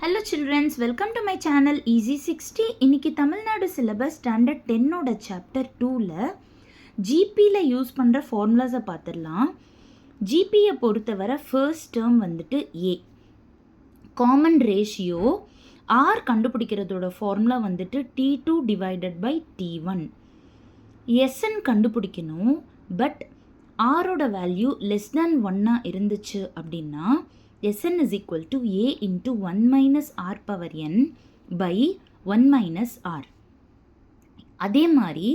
Hello children, welcome to my channel Easy 60. இன்னைக்கு Tamil Nadu syllabus standard 10ஓட chapter 2ல ஜிபியில் யூஸ் பண்ணுற ஃபார்முலாஸை பார்த்துடலாம். ஜிபியை பொறுத்தவரை ஃபர்ஸ்ட் டேர்ம் வந்துட்டு ஏ, காமன் ரேஷியோ ஆர் கண்டுபிடிக்கிறதோட ஃபார்முலா வந்துட்டு T2 divided by T1. S N கண்டுபிடிக்கணும், பட் ஆரோட வேல்யூ லெஸ் தேன் 1 இருந்துச்சு அப்படின்னா Sn is equal to a into 1 minus r power n by 1 minus r. அதே மாதிரி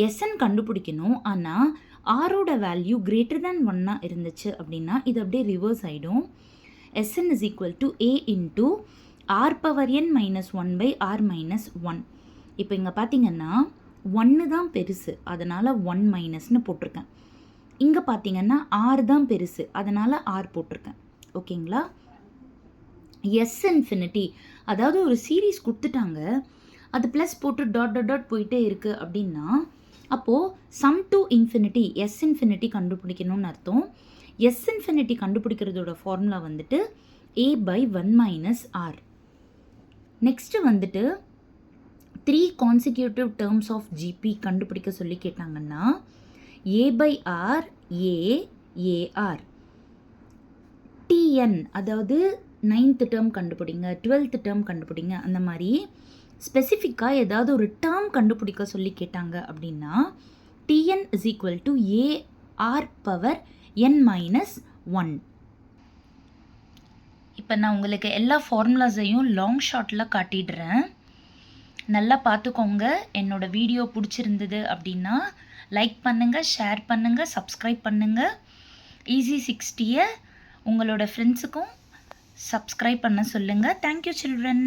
Sn கண்டுபிடிக்கணும், ஆனால் ஆரோட வேல்யூ greater than 1 இருந்துச்சு அப்படின்னா இது அப்படியே ரிவர்ஸ் ஆகிடும். Sn is equal to a into r power n minus 1 by r minus 1. இப்போ இங்கே பார்த்தீங்கன்னா 1 தான் பெருசு, அதனால் 1 மைனஸ்னு போட்டிருக்கேன். இங்கே பார்த்தீங்கன்னா r தான் பெருசு, அதனால் r போட்டிருக்கேன். ஓகேங்களா? எஸ் இன்ஃபினிட்டி, அதாவது ஒரு சீரீஸ் கொடுத்துட்டாங்க, அது ப்ளஸ் போட்டு டாட் டாட் டாட் போயிட்டே இருக்குது அப்படின்னா அப்போது sum to infinity S infinity கண்டுபிடிக்கணும்னு அர்த்தம். எஸ் இன்ஃபினிட்டி கண்டுபிடிக்கிறதோட ஃபார்முலா வந்துட்டு A by 1 minus R. Next வந்துட்டு 3 கான்சிக்யூட்டிவ் டேர்ம்ஸ் ஆஃப் ஜிபி கண்டுபிடிக்க சொல்லி கேட்டாங்கன்னா A by R, A R. T N, அதாவது 9th டேர்ம் கண்டுபிடிங்க, 12th டேர்ம் கண்டுபிடிங்க, அந்த மாதிரி ஸ்பெசிஃபிக்காக ஏதாவது ஒரு டேர்ம் கண்டுபிடிக்க சொல்லி கேட்டாங்க அப்படின்னா tn is equal to ar power n minus 1. இப்போ நான் உங்களுக்கு எல்லா ஃபார்முலாஸையும் லாங் ஷார்ட்டில் காட்டிடுறேன், நல்லா பார்த்துக்கோங்க. என்னோட வீடியோ பிடிச்சிருந்தது அப்படின்னா லைக் பண்ணுங்கள், ஷேர் பண்ணுங்கள், சப்ஸ்கிரைப் பண்ணுங்கள். ஈஸி 60யை உங்களோட ஃப்ரெண்ட்ஸுக்கும் சப்ஸ்கிரைப் பண்ண சொல்லுங்கள். Thank you children.